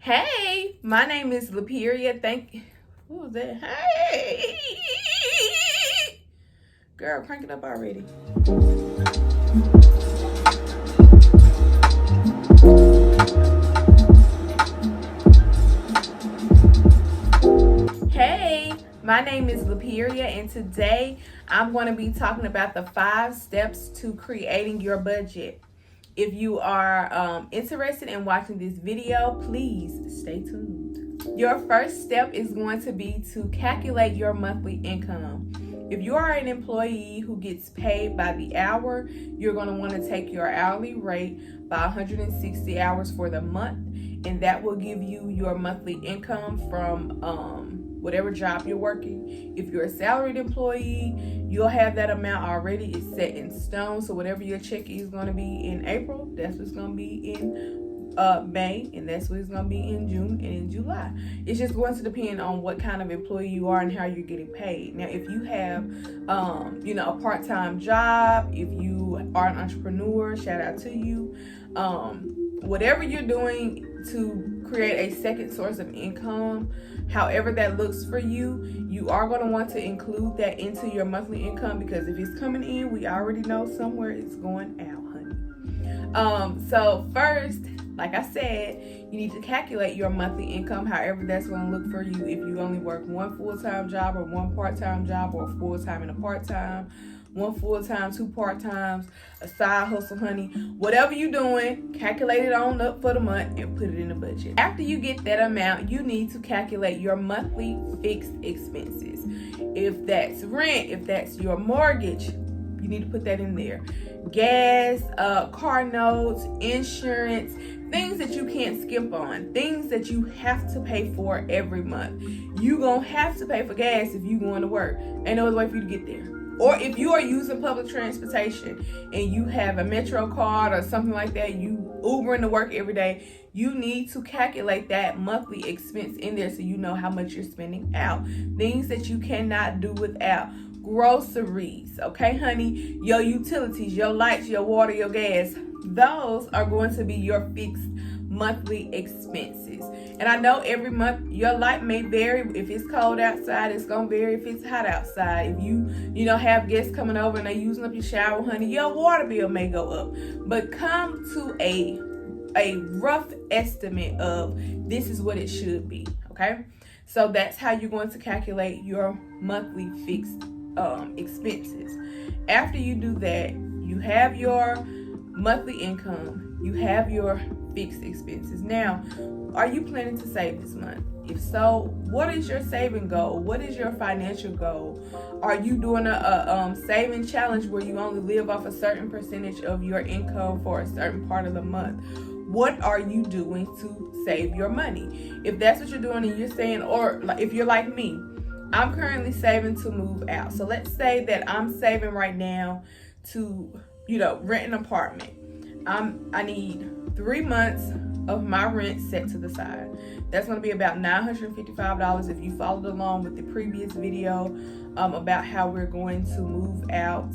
Hey, my name is Laperia. Who was that? Hey, girl, crank it up already. Hey, my name is Laperia, and today I'm going to be talking about the 5 steps to creating your budget. If you are interested in watching this video, please stay tuned. Your first step is going to be to calculate your monthly income. If you are an employee who gets paid by the hour, you're going to want to take your hourly rate by 160 hours for the month, and that will give you your monthly income from whatever job you're working. If you're a salaried employee, you'll have that amount already. It's set in stone. So whatever your check is going to be in April, that's what's going to be in May, and that's what it's going to be in June and in July. It's just going to depend on what kind of employee you are and how you're getting paid. Now, if you have, a part-time job, if you are an entrepreneur, shout out to you. Whatever you're doing to create a second source of income, however that looks for you, you are going to want to include that into your monthly income, because if it's coming in, we already know somewhere it's going out, honey. So first, like I said, you need to calculate your monthly income, however that's going to look for you. If you only work one full-time job or one part-time job, or full-time and a part-time, one full-time, 2 part-times, a side hustle, honey. Whatever you're doing, calculate it on up for the month and put it in the budget. After you get that amount, you need to calculate your monthly fixed expenses. If that's rent, if that's your mortgage, you need to put that in there. Gas, car notes, insurance, things that you can't skip on, things that you have to pay for every month. You gonna have to pay for gas if you going to work. Ain't no other way for you to get there. Or if you are using public transportation and you have a Metro card or something like that, you Ubering to work every day, you need to calculate that monthly expense in there so you know how much you're spending out. Things that you cannot do without. Groceries, okay, honey? Your utilities, your lights, your water, your gas, those are going to be your fixed monthly expenses. And I know every month your light may vary. If it's cold outside, it's gonna vary. If it's hot outside, if you have guests coming over and they're using up your shower, honey, your water bill may go up. But come to a rough estimate of this is what it should be, okay? So that's how you're going to calculate your monthly fixed expenses. After you do that, you have your monthly income, you have your fixed expenses. Now, are you planning to save this month? If so, what is your saving goal? What is your financial goal? Are you doing a saving challenge where you only live off a certain percentage of your income for a certain part of the month? What are you doing to save your money? If that's what you're doing and you're saying, or if you're like me, I'm currently saving to move out. So let's say that I'm saving right now to, rent an apartment. I need 3 months of my rent set to the side. That's going to be about $955 if you followed along with the previous video about how we're going to move out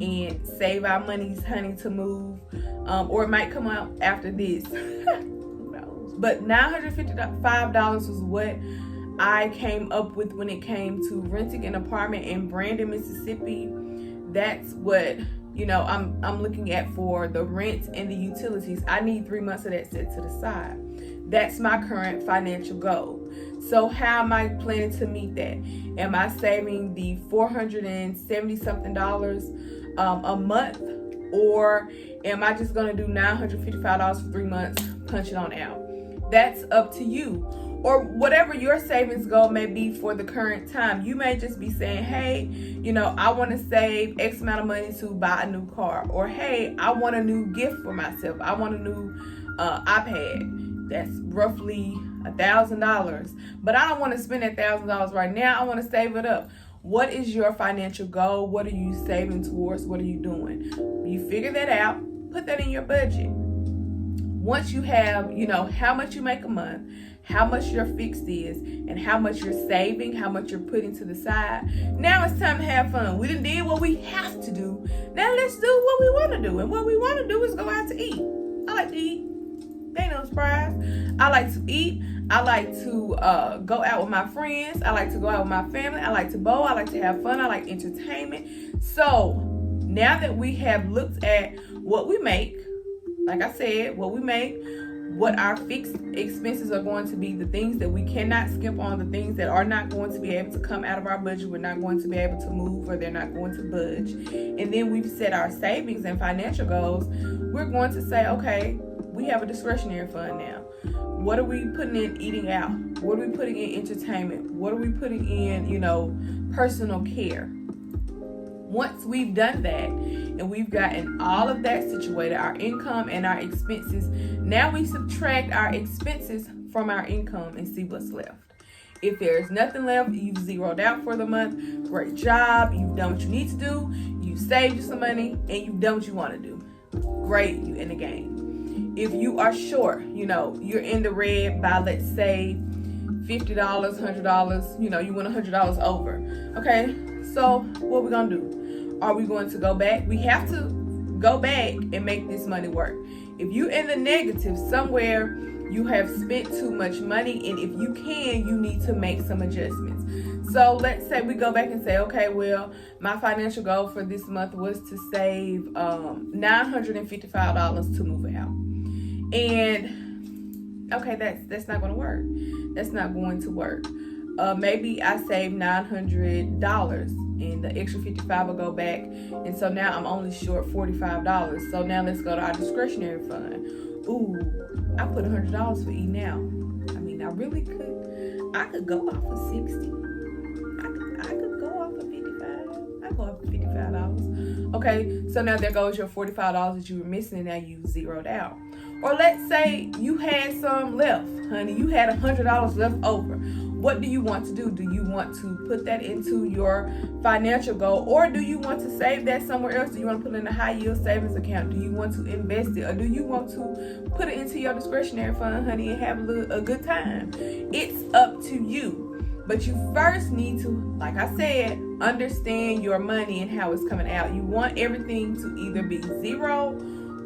and save our monies, honey, to move. Or it might come out after this. Who knows? But $955 was what I came up with when it came to renting an apartment in Brandon, Mississippi. That's what I'm looking at for the rent and the utilities. I need 3 months of that set to the side. That's my current financial goal. So how am I planning to meet that? Am I saving the $470 something a month, or am I just going to do $955 for 3 months, punch it on out? That's up to you. Or whatever your savings goal may be for the current time. You may just be saying, hey, I want to save X amount of money to buy a new car. Or, hey, I want a new gift for myself. I want a new iPad. That's roughly $1,000. But I don't want to spend that $1,000 right now. I want to save it up. What is your financial goal? What are you saving towards? What are you doing? You figure that out. Put that in your budget. Once you have, how much you make a month, how much your fixed is, and how much you're saving, how much you're putting to the side, now it's time to have fun. We done did what we have to do. Now let's do what we want to do. And what we want to do is go out to eat. I like to eat. Ain't no surprise. I like to eat. I like to go out with my friends. I like to go out with my family. I like to bowl. I like to have fun. I like entertainment. So now that we have looked at what we make, like I said, what we make, what our fixed expenses are going to be, the things that we cannot skip on, the things that are not going to be able to come out of our budget, we're not going to be able to move, or they're not going to budge. And then we've set our savings and financial goals. We're going to say, okay, we have a discretionary fund now. What are we putting in eating out? What are we putting in entertainment? What are we putting in, personal care? Once we've done that and we've gotten all of that situated, our income and our expenses, now we subtract our expenses from our income and see what's left. If there's nothing left, you've zeroed out for the month. Great job. You've done what you need to do. You've saved you some money and you've done what you want to do. Great, you in the game. If you are short, you're in the red by, let's say, $50, $100, you went $100 over. Okay, so what are we going to do? Are we going to go back? We have to go back and make this money work. If you're in the negative somewhere, you have spent too much money, and if you can, you need to make some adjustments. So let's say we go back and say, okay, well, my financial goal for this month was to save $955 to move out. And okay, that's not going to work. That's not going to work. Maybe I saved $900 and the extra $55 will go back. And so now I'm only short $45. So now let's go to our discretionary fund. Ooh, I put $100 for eating out. I mean, I really could. I could go off of 60. I could go off of 55. I go off of $55. Okay, so now there goes your $45 that you were missing, and now you zeroed out. Or let's say you had some left, honey. You had $100 left over. What do you want to do? Do you want to put that into your financial goal, or do you want to save that somewhere else? Do you want to put it in a high yield savings account? Do you want to invest it, or do you want to put it into your discretionary fund, honey, and have a good time? It's up to you. But you first need to, like I said, understand your money and how it's coming out. You want everything to either be zero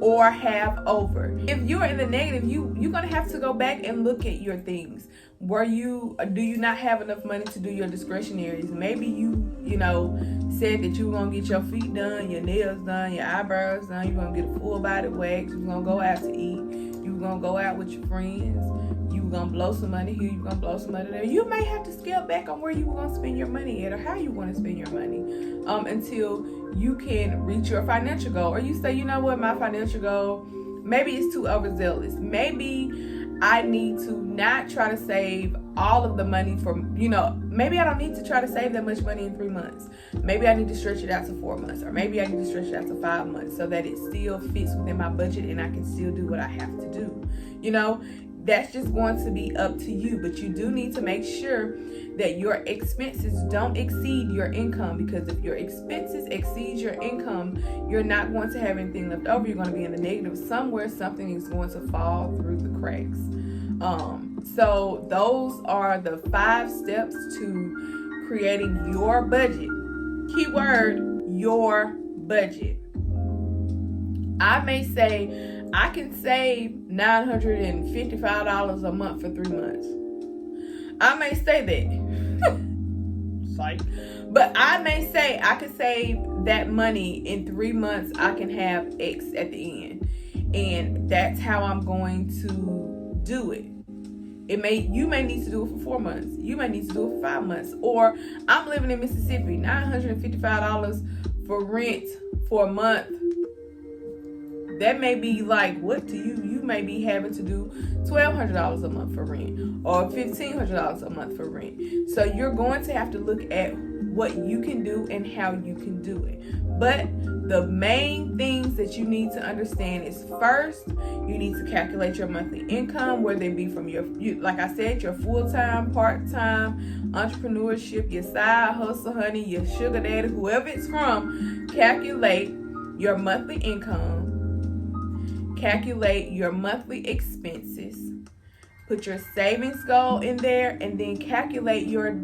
or have over. If you're in the negative, you're gonna have to go back and look at your things. Do you not have enough money to do your discretionaries? Maybe you said that you were gonna get your feet done, your nails done, your eyebrows done, you're gonna get a full body wax, you're gonna go out to eat, you're gonna go out with your friends, you're gonna blow some money here, you're gonna blow some money there. You may have to scale back on where you were gonna spend your money at, or how you wanna spend your money, until you can reach your financial goal. Or you say, you know what, my financial goal, maybe it's too overzealous. Maybe I need to not try to save all of the money maybe I don't need to try to save that much money in 3 months. Maybe I need to stretch it out to 4 months, or maybe I need to stretch it out to 5 months so that it still fits within my budget and I can still do what I have to do. That's just going to be up to you, but you do need to make sure that your expenses don't exceed your income, because if your expenses exceed your income, you're not going to have anything left over. You're going to be in the negative somewhere. Something is going to fall through the cracks. So those are the 5 steps to creating your budget. Keyword, your budget. I may say I can save $955 a month for 3 months. I may say that. Psych. But I may say I can save that money in 3 months. I can have X at the end. And that's how I'm going to do it. You may need to do it for 4 months. You may need to do it for 5 months. Or I'm living in Mississippi, $955 for rent for a month. That may be like, what to you? You may be having to do $1,200 a month for rent, or $1,500 a month for rent. So you're going to have to look at what you can do and how you can do it. But the main things that you need to understand is, first, you need to calculate your monthly income, whether it be from like I said, your full-time, part-time, entrepreneurship, your side hustle, honey, your sugar daddy, whoever it's from. Calculate your monthly income. Calculate your monthly expenses. Put your savings goal in there, and then calculate your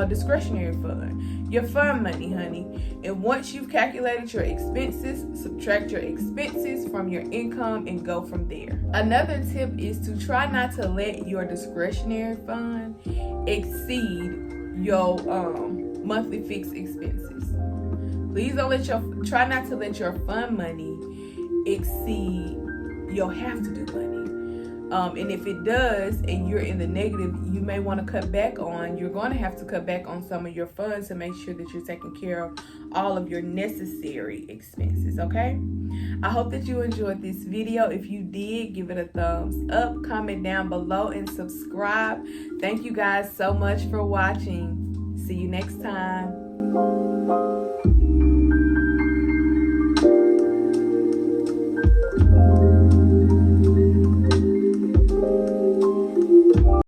discretionary fund. your fund money, honey. And once you've calculated your expenses, subtract your expenses from your income and go from there. Another tip is to try not to let your discretionary fund exceed your monthly fixed expenses. Please try not to let your fund money exceed your have to do money. And if it does and you're in the negative, you may want to you're going to have to cut back on some of your funds to make sure that you're taking care of all of your necessary expenses, okay? I hope that you enjoyed this video. If you did, give it a thumbs up, comment down below, and subscribe. Thank you guys so much for watching. See you next time.